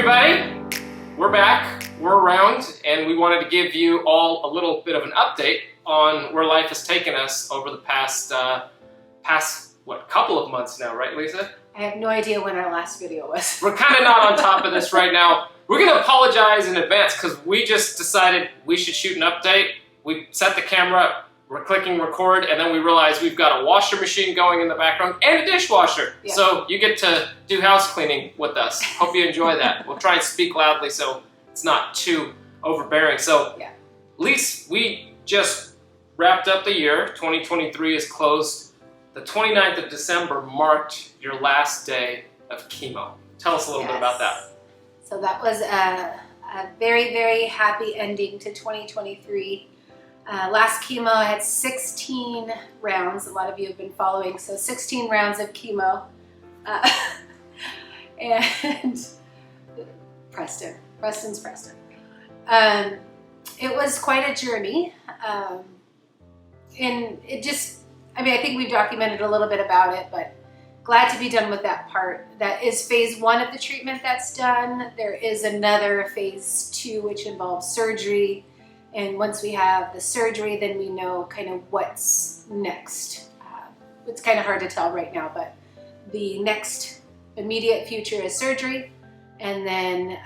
everybody, we're back, we're around, and we wanted to give you all a little bit of an update on where life has taken us over the past couple of months now, right, Lisa? I have no idea when our last video was. We're kind of not on top of this right now. We're going to apologize in advance because we just decided we should shoot an update. We set the camera up, we're clicking record, and then we realized we've got a washer machine going in the background and a dishwasher. Yeah. So you get to do house cleaning with us. Hope you enjoy that. We'll try and speak loudly so it's not too overbearing. So, yeah. Lise, we just wrapped up the year. 2023 is closed. The 29th of December marked your last day of chemo. Tell us a little bit about that. So that was a very, very happy ending to 2023. Last chemo, I had 16 rounds. A lot of you have been following, so 16 rounds of chemo. And Preston's Preston. It was quite a journey. And it just, I think we've documented a little bit about it, but glad to be done with that part. That is phase 1 of the treatment that's done. There is another phase 2, which involves surgery. And once we have the surgery, then we know kind of what's next. It's kind of hard to tell right now, but the next immediate future is surgery. And then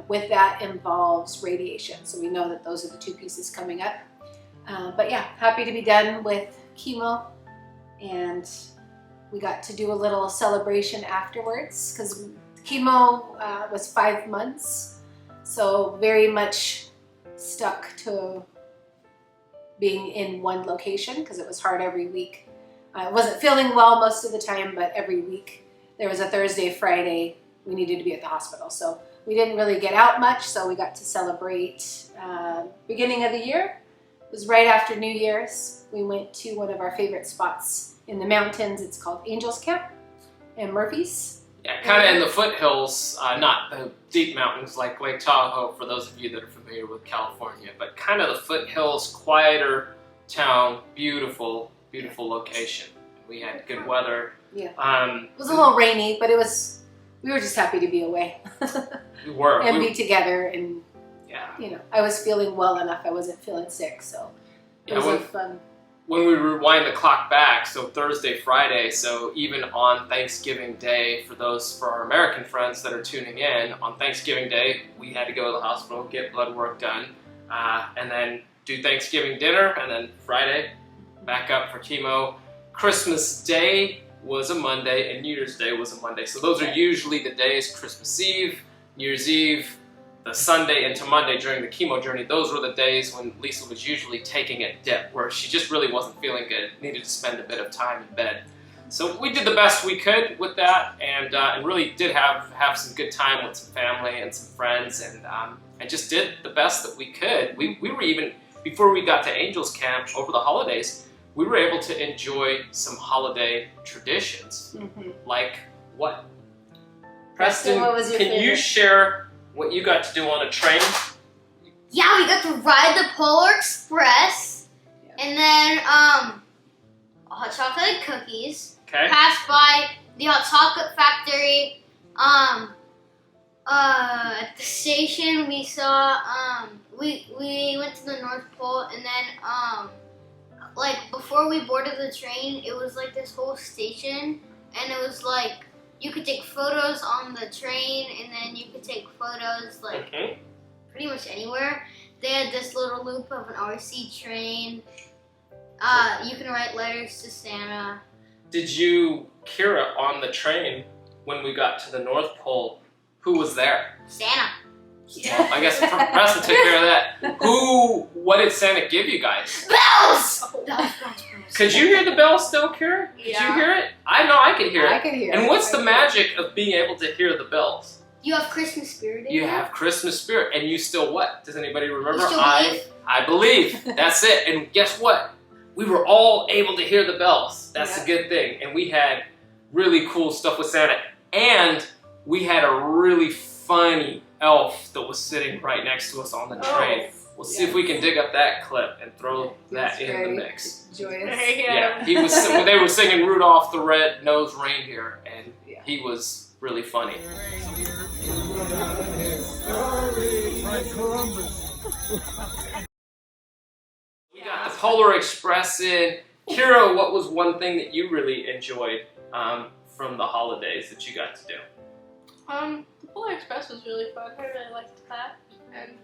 with that involves radiation. So we know that those are the 2 pieces coming up. But yeah, happy to be done with chemo. And we got to do a little celebration afterwards because chemo was 5 months. So very much stuck to being in one location because it was hard every week. I wasn't feeling well most of the time, but every week there was a Thursday, Friday, we needed to be at the hospital. So we didn't really get out much, so we got to celebrate beginning of the year. It was right after New Year's. We went to one of our favorite spots in the mountains. It's called Angels Camp in Murphy's. Yeah, kind of in the foothills, not the deep mountains like Lake Tahoe for those of you that are familiar with California, but kind of the foothills, quieter town, beautiful, beautiful location. We had good weather. Yeah. It was a little rainy, but we were just happy to be away. We were. And be together, and yeah. I was feeling well enough. I wasn't feeling sick, so it was fun. When we rewind the clock back, so Thursday, Friday, so even on Thanksgiving Day, for our American friends that are tuning in, on Thanksgiving Day, we had to go to the hospital, get blood work done, and then do Thanksgiving dinner, and then Friday, back up for chemo. Christmas Day was a Monday, and New Year's Day was a Monday. So those are usually the days, Christmas Eve, New Year's Eve, the Sunday into Monday during the chemo journey. Those were the days when Lisa was usually taking a dip, where she just really wasn't feeling good, needed to spend a bit of time in bed. So we did the best we could with that, and really did have some good time with some family and some friends, and I just did the best that we could. We were even, before we got to Angels Camp over the holidays, we were able to enjoy some holiday traditions. Mm-hmm. Like what? Preston, what was your favorite? You share what you got to do on a train? Yeah, we got to ride the Polar Express, and then hot chocolate cookies. Okay. Passed by the hot chocolate factory. At the station we saw we went to the North Pole, and then like before we boarded the train, it was like this whole station, and it was like you could take photos on the train, and then you could take photos like pretty much anywhere. They had this little loop of an RC train. You can write letters to Santa. Did you, Kira, on the train when we got to the North Pole, who was there? Santa. Well, I guess Preston took care of that. What did Santa give you guys? Bells! Could you hear the bells still, Kira? Could you hear it? I know I could hear it. I could hear it. And what's the magic of being able to hear the bells? You have Christmas spirit in you. Have Christmas spirit, and you still what? Does anybody remember? You still believe? I believe. That's it. And guess what? We were all able to hear the bells. That's a good thing. And we had really cool stuff with Santa. And we had a really funny elf that was sitting right next to us on the train. We'll see if we can dig up that clip and throw that in the mix. Joyous. Yeah, he was. They were singing Rudolph the Red-Nosed Reindeer, and he was really funny. We got the Polar Express in. Kira, what was one thing that you really enjoyed from the holidays that you got to do? The Polar Express was really fun. I really liked that, and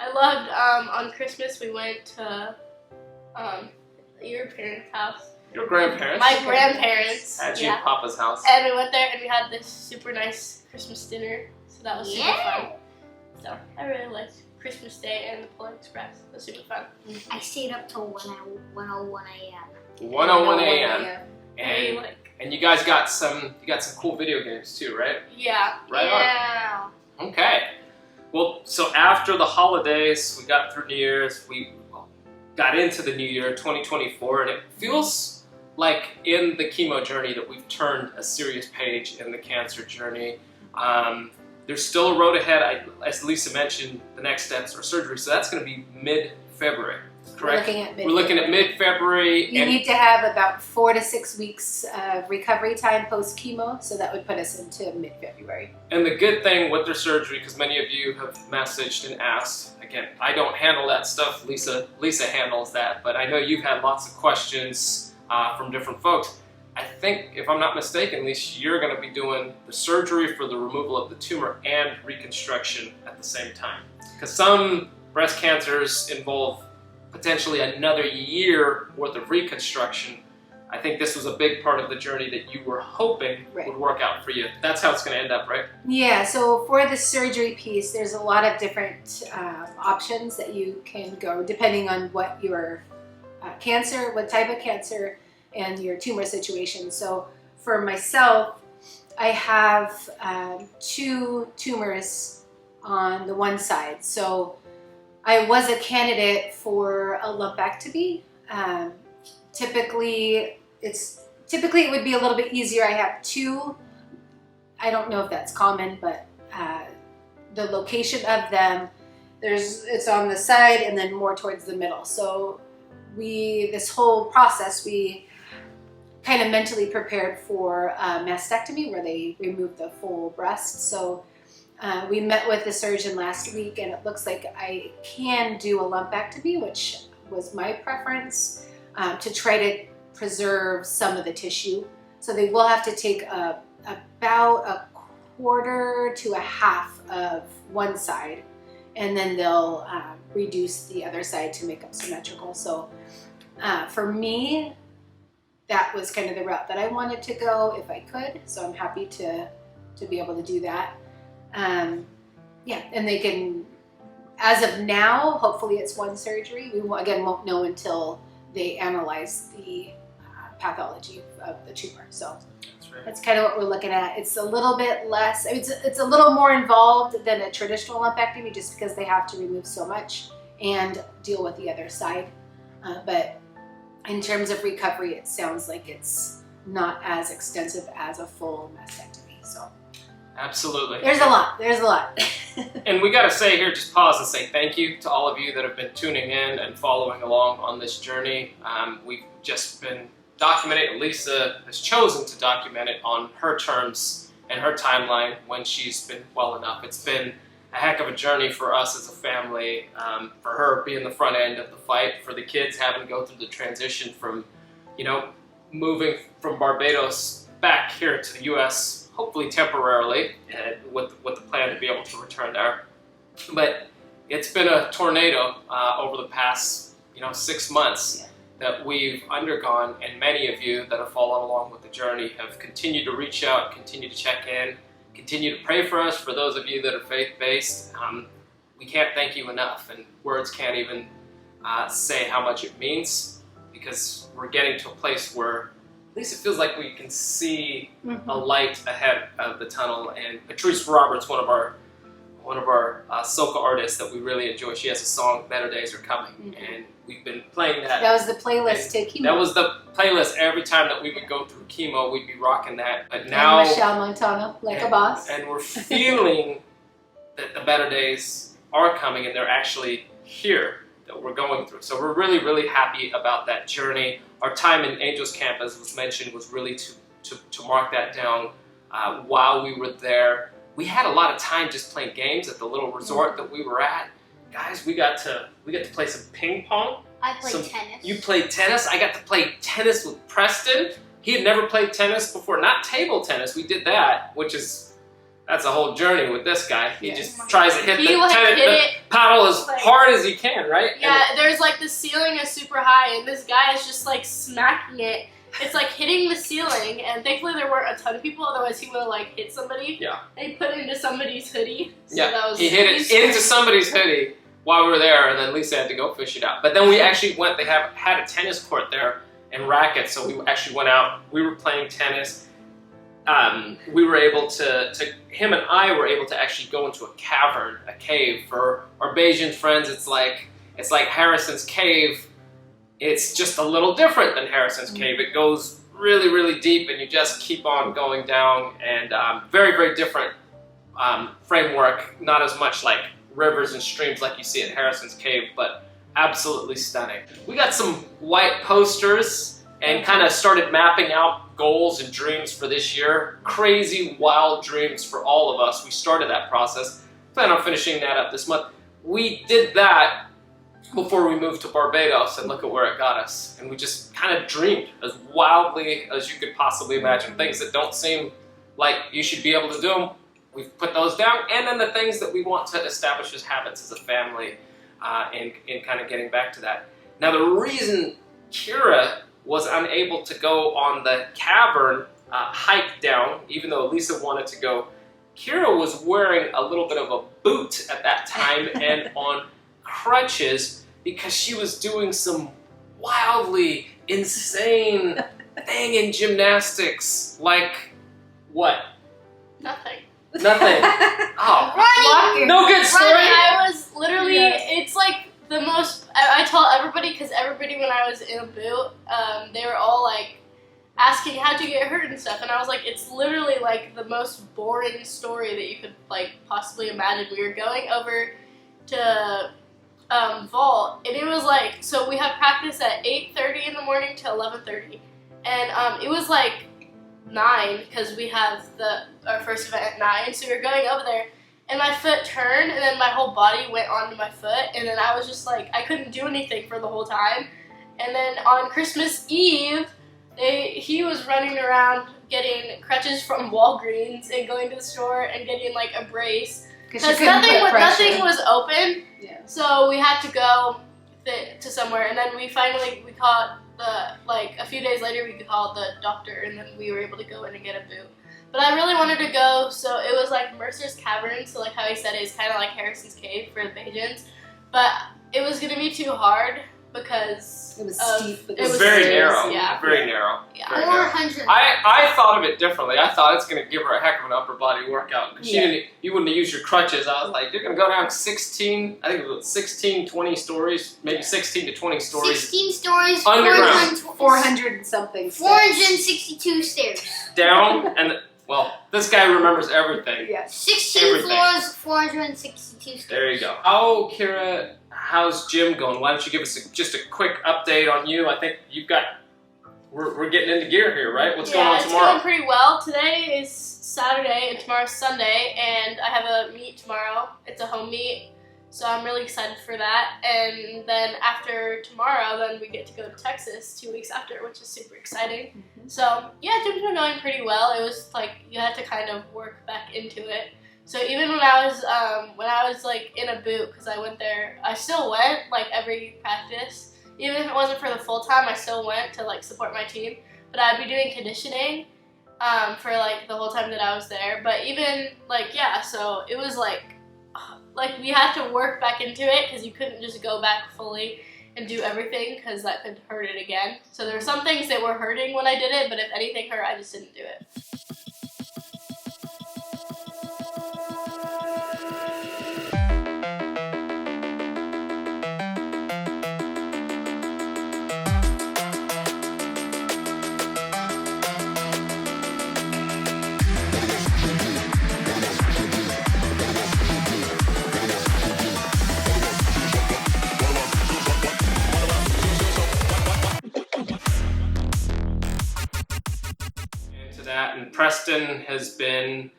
I loved on Christmas we went to your parents' house. Your grandparents? My grandparents. At your Yeah. Papa's house. And we went there and we had this super nice Christmas dinner, so that was super fun. So I really liked Christmas Day and the Polar Express. It was super fun. I stayed up till 1:01 a.m. 1:01 a.m. And And you guys got some cool video games too, right? yeah. Right Yeah. on. Okay. Well, so after the holidays, we got through New Year's, we got into the new year, 2024, and it feels like in the chemo journey that we've turned a serious page in the cancer journey. There's still a road ahead. As Lisa mentioned, the next steps are surgery, so that's going to be mid-February, correct? We're looking at mid-February. You need to have about 4 to 6 weeks of recovery time post-chemo, so that would put us into mid-February. And the good thing with their surgery, because many of you have messaged and asked, again, I don't handle that stuff, Lisa handles that, but I know you've had lots of questions from different folks. I think, if I'm not mistaken, at least you're going to be doing the surgery for the removal of the tumor and reconstruction at the same time. Because some breast cancers involve potentially another year worth of reconstruction. I think this was a big part of the journey that you were hoping would work out for you. That's how it's going to end up, right? Yeah, so for the surgery piece, there's a lot of different options that you can go depending on what your cancer, what type of cancer, and your tumor situation. So for myself, I have 2 tumors on the one side. So I was a candidate for a lumpectomy. Typically it would be a little bit easier. I have 2. I don't know if that's common, but the location of them, it's on the side and then more towards the middle. So this whole process, we kind of mentally prepared for a mastectomy where they remove the full breast. So we met with the surgeon last week, and it looks like I can do a lumpectomy, which was my preference, to try to preserve some of the tissue. So they will have to take about a quarter to a half of one side, and then they'll reduce the other side to make up symmetrical. So for me, that was kind of the route that I wanted to go if I could. So I'm happy to be able to do that. Yeah, and they can, as of now, hopefully it's one surgery. We won't know until they analyze the pathology of the tumor. So that's kind of what we're looking at. It's a little bit less, it's a little more involved than a traditional lumpectomy just because they have to remove so much and deal with the other side. But in terms of recovery, it sounds like it's not as extensive as a full mastectomy. So absolutely. There's a lot. And we got to say here, just pause and say thank you to all of you that have been tuning in and following along on this journey. We've just been documenting. Lisa has chosen to document it on her terms and her timeline when she's been well enough. It's been a heck of a journey for us as a family, for her being the front end of the fight, for the kids having to go through the transition from, moving from Barbados back here to the U.S., hopefully temporarily, with the plan to be able to return there. But it's been a tornado over the past, 6 months that we've undergone, and many of you that have followed along with the journey have continued to reach out, continue to check in, continue to pray for us. For those of you that are faith-based, we can't thank you enough, and words can't even say how much it means, because we're getting to a place where at least it feels like we can see a light ahead of the tunnel. And Patrice Roberts, one of our soca artists that we really enjoy, she has a song, Better Days Are Coming, and we've been playing that. That was the playlist to chemo. That was the playlist. Every time that we would go through chemo, we'd be rocking that. But now, and Michelle Montano, like a boss. And we're feeling that the better days are coming, and they're actually here, that we're going through. So we're really, really happy about that journey. Our time in Angels Camp, as was mentioned, was really to mark that down while we were there. we had a lot of time just playing games at the little resort that we were at. Guys, we got to play some ping pong. I played tennis. You played tennis. I got to play tennis with Preston. He had never played tennis before, not table tennis. We did that, that's a whole journey with this guy. He just tries to hit the paddle as hard as he can, right? Yeah, there's like the ceiling is super high, and this guy is just like smacking it. It's like hitting the ceiling, and thankfully there weren't a ton of people, otherwise he would have like hit somebody. Yeah. And he put it into somebody's hoodie. So yeah, that was he hit it into somebody's hoodie while we were there, and then Lisa had to go fish it out. But then we actually went, they had a tennis court there and rackets, so we actually went out, we were playing tennis. We were able him and I were able to actually go into a cavern, a cave. For our Bayesian friends, it's like Harrison's Cave. It's just a little different than Harrison's Cave. It goes really, really deep, and you just keep on going down, and very, very different framework, not as much like rivers and streams like you see at Harrison's Cave, but absolutely stunning. We got some white posters and kind of started mapping out goals and dreams for this year. Crazy, wild dreams for all of us. We started that process. Plan on finishing that up this month. We did that before we moved to Barbados, and look at where it got us. And we just kind of dreamed as wildly as you could possibly imagine. Things that don't seem like you should be able to do them, we've put those down. And then the things that we want to establish as habits as a family, in kind of getting back to that. Now, the reason Kira was unable to go on the cavern hike down, even though Lisa wanted to go, Kira was wearing a little bit of a boot at that time and on crutches because she was doing some wildly insane thing in gymnastics. Like, what? Nothing. Nothing. Oh, Running. no good story. Running, I was literally, it's like the most, I told everybody, because everybody when I was in a boot, they were all like asking how'd you get hurt and stuff, and I was like, it's literally like the most boring story that you could like possibly imagine. We were going over to vault, and it was like, so we have practice at 8:30 in the morning to 11:30, and it was like 9 because we have our first event at 9, so we were going over there, and my foot turned, and then my whole body went onto my foot, and then I was just like, I couldn't do anything for the whole time. And then on Christmas Eve, he was running around getting crutches from Walgreens and going to the store and getting like a brace because nothing was open. Yeah. So we had to go to somewhere, and then we called a few days later we called the doctor, and then we were able to go in and get a boot. But I really wanted to go, so it was like Mercer's Cavern, so like how he said, it's kind of like Harrison's Cave for the Bajans. But it was going to be too hard because it was steep. It was very narrow. Yeah. Very narrow. Yeah. Very narrow. 400. I thought of it differently. I thought it's going to give her a heck of an upper body workout because you wouldn't have used your crutches. I was like, you're going to go down 16, I think it was 16, 20 stories, maybe 16 to 20 stories. 16 stories, Underground. 400 and something. 462 stairs. Down, and well, this guy remembers everything. Yes. 16 floors, 462 stairs. There you go. Oh, Kira, how's gym going? Why don't you give us just a quick update on you? I think you've got, we're getting into gear here, right? What's going on tomorrow? Yeah, it's going pretty well. Today is Saturday and tomorrow's Sunday, and I have a meet tomorrow. It's a home meet, so I'm really excited for that. And then after tomorrow, then we get to go to Texas 2 weeks after, which is super exciting. Mm-hmm. So yeah, gym's been going pretty well. It was like you had to kind of work back into it. So even when I was like in a boot, because I went there, I still went like every practice. Even if it wasn't for the full time, I still went to like support my team. But I'd be doing conditioning for like the whole time that I was there. But even like so it was like we had to work back into it because you couldn't just go back fully and do everything because that could hurt it again. So there were some things that were hurting when I did it, but if anything hurt, I just didn't do it. And Preston has been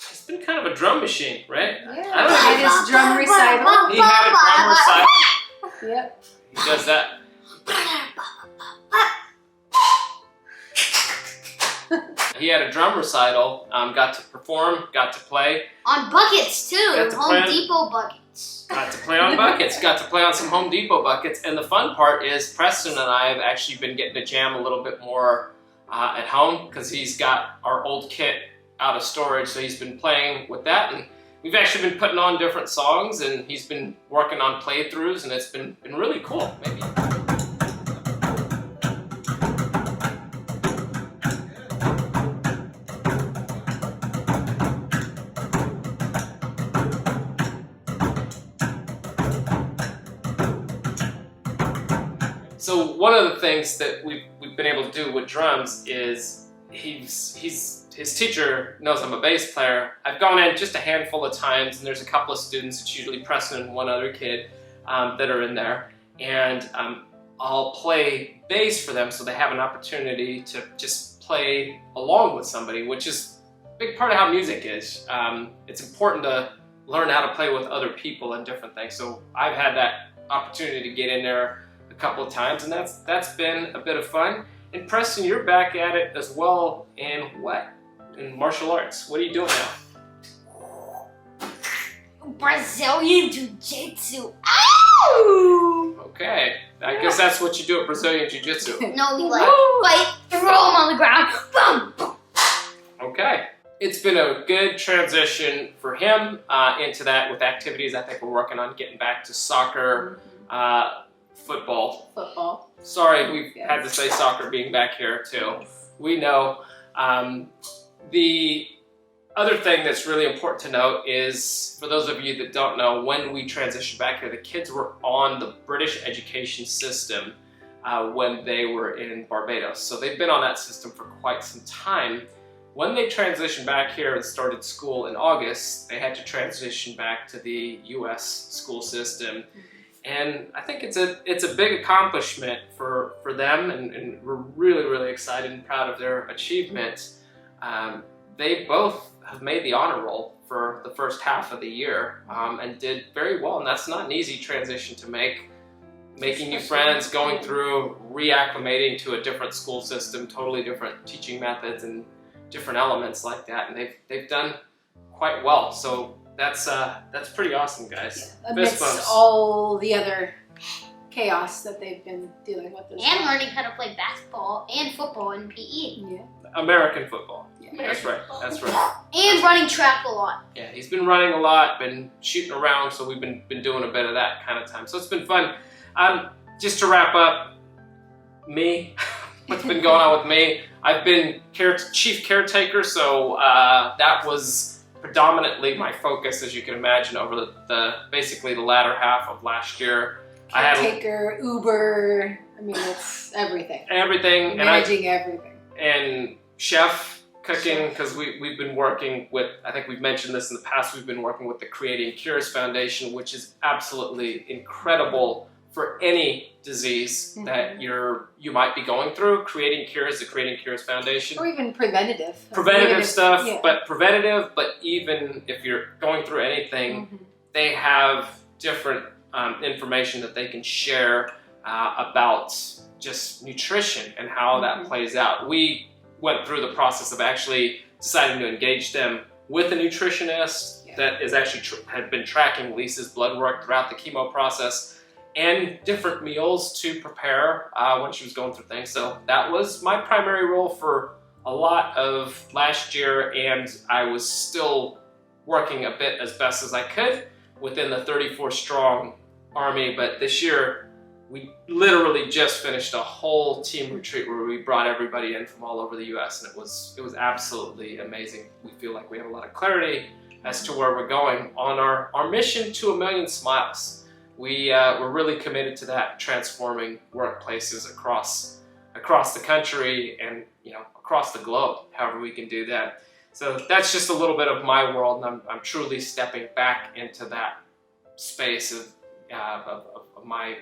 He's been kind of a drum machine, right? Yeah. I don't And know. his drum recital. He had a drum recital. Yep. He does that. He had a drum recital, got to perform, got to play. On buckets too, Got to Home plan. Depot buckets. Got to play on buckets, got to play on some Home Depot buckets. And the fun part is Preston and I have actually been getting to jam a little bit more at home because he's got our old kit out of storage, so he's been playing with that. And we've actually been putting on different songs, and he's been working on playthroughs, and it's been really cool. Maybe. So one of the things that we've been able to do with drums is his teacher knows I'm a bass player. I've gone in just a handful of times, and there's a couple of students, it's usually Preston and one other kid, that are in there. And I'll play bass for them so they have an opportunity to just play along with somebody, which is a big part of how music is. It's important to learn how to play with other people and different things. So I've had that opportunity to get in there a couple of times, and that's been a bit of fun. And Preston, you're back at it as well in what? In martial arts. What are you doing now? Brazilian Jiu-Jitsu. Ow! Okay, I guess that's what you do at Brazilian Jiu-Jitsu. No, we like fight, throw him on the ground, boom, boom. Okay. It's been a good transition for him into that with activities. I think we're working on getting back to soccer, football. Football. Sorry, we've had to say soccer being back here too. We know. The other thing that's really important to note is, for those of you that don't know, when we transitioned back here, the kids were on the British education system when they were in Barbados. So they've been on that system for quite some time. When they transitioned back here and started school in August, they had to transition back to the US school system. And I think it's a big accomplishment for them, and we're really, really excited and proud of their achievement. They both have made the honor roll for the first half of the year and did very well, and that's not an easy transition to make. Making new friends, going through, reacclimating to a different school system, totally different teaching methods and different elements like that, and they've done quite well. So that's pretty awesome, guys. Yeah, amidst Fist bumps. all the other chaos that they've been dealing with. And learning how to play basketball and football and PE. Yeah. American football. Yeah. That's right. That's right. And running track a lot. Yeah, he's been running a lot, been shooting around, so we've been doing a bit of that kind of time. So it's been fun. Just to wrap up, me, what's been going on with me? I've been chief caretaker, so that was predominantly my focus, as you can imagine, over basically the latter half of last year. Caretaker, Uber, I mean, it's everything. Everything. Managing everything. And chef, cooking, because we've been working with, I think we've mentioned this in the past, we've been working with the Creating Cures Foundation, which is absolutely incredible for any disease that you might be going through. Creating Cures, the Creating Cures Foundation. Or even preventative. Preventative stuff, yeah. but even if you're going through anything, they have different information that they can share about just nutrition and how that plays out. We went through the process of actually deciding to engage them with a nutritionist that is actually had been tracking Lisa's blood work throughout the chemo process, and different meals to prepare when she was going through things. So that was my primary role for a lot of last year, and I was still working a bit as best as I could within the 34 strong army. But this year, we literally just finished a whole team retreat where we brought everybody in from all over the US, and it was absolutely amazing. We feel like we have a lot of clarity as to where we're going on our mission to 1 million smiles. We're really committed to that, transforming workplaces across the country and across the globe, however we can do that. So that's just a little bit of my world, and I'm truly stepping back into that space of my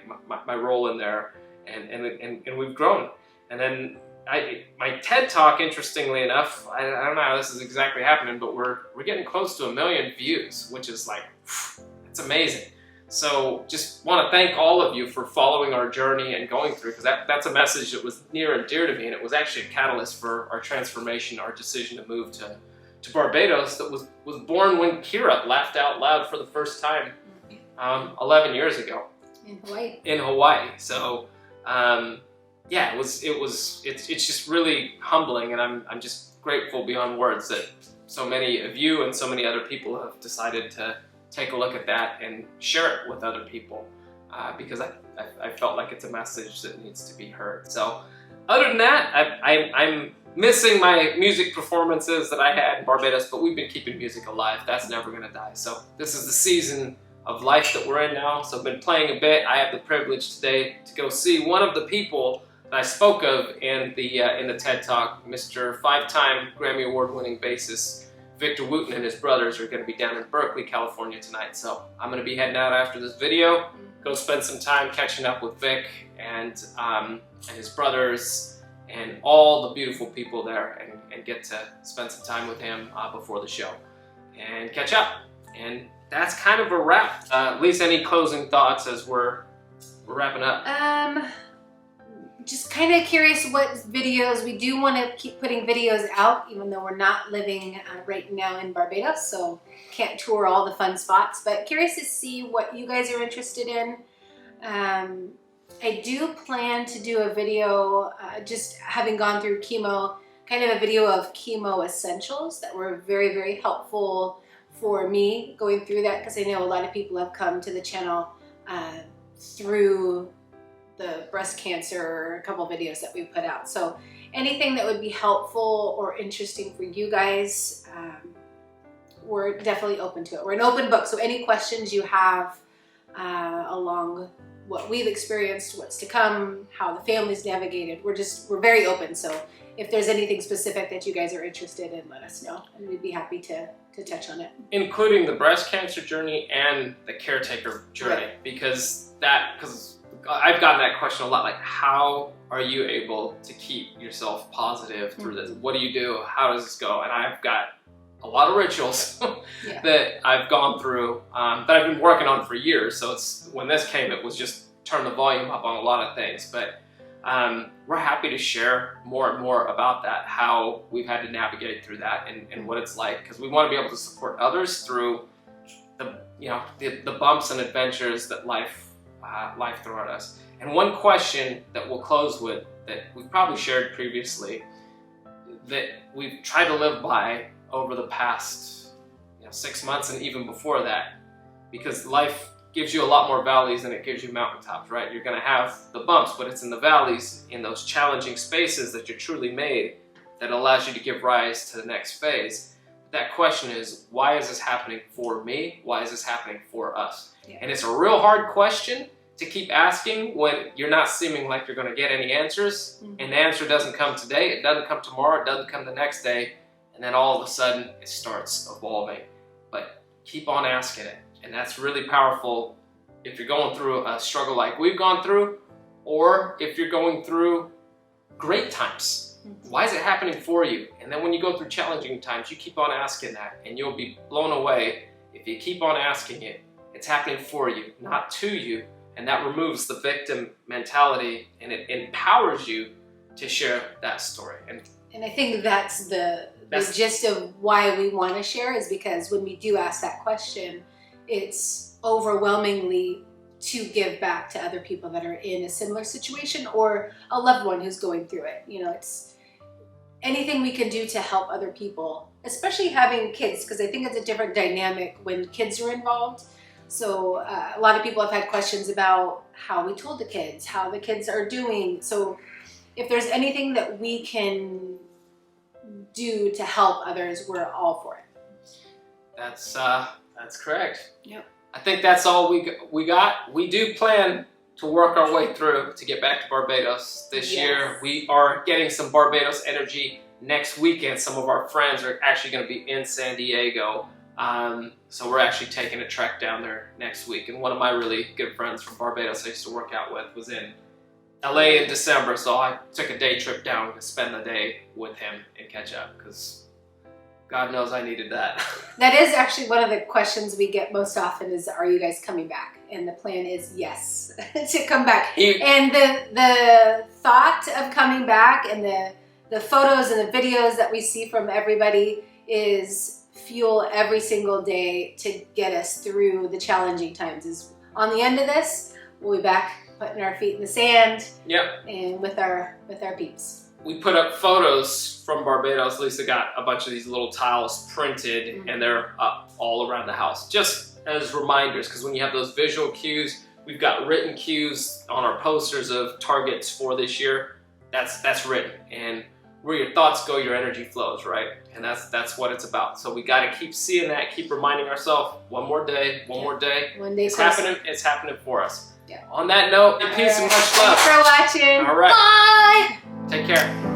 role in there, and we've grown. And then my TED Talk, interestingly enough, I don't know how this is exactly happening, but we're getting close to 1 million views, which is like, it's amazing. So just want to thank all of you for following our journey and going through, because that's a message that was near and dear to me, and it was actually a catalyst for our transformation, our decision to move to Barbados, that was born when Kira laughed out loud for the first time 11 years ago. In Hawaii. So yeah, it's just really humbling, and I'm just grateful beyond words that so many of you and so many other people have decided to take a look at that and share it with other people, because I felt like it's a message that needs to be heard. So other than that, I'm missing my music performances that I had in Barbados, but we've been keeping music alive. That's never gonna die. So this is the season of life that we're in now. So I've been playing a bit. I have the privilege today to go see one of the people that I spoke of in the TED Talk, Mr. 5-time Grammy Award-winning bassist Victor Wooten and his brothers are going to be down in Berkeley, California tonight. So I'm going to be heading out after this video, go spend some time catching up with Vic and his brothers and all the beautiful people there, and get to spend some time with him before the show and catch up. And that's kind of a wrap. Lisa, any closing thoughts as we're wrapping up? Just kind of curious what videos. We do want to keep putting videos out, even though we're not living right now in Barbados, so can't tour all the fun spots, but curious to see what you guys are interested in. I do plan to do a video, just having gone through chemo, kind of a video of chemo essentials that were very, very helpful for me going through that, because I know a lot of people have come to the channel through the breast cancer, a couple videos that we put out. So anything that would be helpful or interesting for you guys, we're definitely open to it. We're an open book, so any questions you have along what we've experienced, what's to come, how the family's navigated, we're very open. So if there's anything specific that you guys are interested in, let us know, and we'd be happy to touch on it. Including the breast cancer journey and the caretaker journey, Right. because I've gotten that question a lot, like, how are you able to keep yourself positive through this? What do you do? How does this go? And I've got a lot of rituals that I've gone through, that I've been working on for years. So when this came, it was just turn the volume up on a lot of things. But we're happy to share more and more about that, how we've had to navigate through that and what it's like, because we want to be able to support others through the bumps and adventures that life threw at us. And one question that we'll close with, that we've probably shared previously, that we've tried to live by over the past 6 months and even before that, because life gives you a lot more valleys than it gives you mountaintops, right? You're going to have the bumps, but it's in the valleys, in those challenging spaces, that you're truly made, that allows you to give rise to the next phase. That question is, why is this happening for me? Why is this happening for us? Yeah. And it's a real hard question to keep asking when you're not seeming like you're going to get any answers. And the answer doesn't come today, it doesn't come tomorrow, it doesn't come the next day, and then all of a sudden it starts evolving. But keep on asking it, and that's really powerful if you're going through a struggle like we've gone through, or if you're going through great times. Why is it happening for you? And then when you go through challenging times, you keep on asking that, and you'll be blown away if you keep on asking it. It's happening for you, not to you. And that removes the victim mentality, and it empowers you to share that story. And I think that's the gist of why we want to share, is because when we do ask that question, it's overwhelmingly to give back to other people that are in a similar situation, or a loved one who's going through it. It's anything we can do to help other people, especially having kids, because I think it's a different dynamic when kids are involved. So a lot of people have had questions about how we told the kids, how the kids are doing. So if there's anything that we can do to help others, we're all for it. That's correct. Yep. I think that's all we got. We do plan to work our way through to get back to Barbados this year. We are getting some Barbados energy next weekend. Some of our friends are actually going to be in San Diego. So we're actually taking a trek down there next week. And one of my really good friends from Barbados I used to work out with was in LA in December, so I took a day trip down to spend the day with him and catch up, because God knows I needed that. That is actually one of the questions we get most often is, are you guys coming back? And the plan is yes, to come back. And the thought of coming back and the photos and the videos that we see from everybody is fuel every single day to get us through the challenging times. Is on the end of this, we'll be back putting our feet in the sand. Yep. And with our peeps. We put up photos from Barbados. Lisa got a bunch of these little tiles printed, and they're up all around the house, just as reminders, because when you have those visual cues, we've got written cues on our posters of targets for this year. That's written, and where your thoughts go, your energy flows, right? And that's what it's about. So we got to keep seeing that, keep reminding ourselves, one more day, one more day. One day it's happening. It's happening for us. Yeah. On that note, peace and much love. Thanks for watching. All right. Bye. Take care.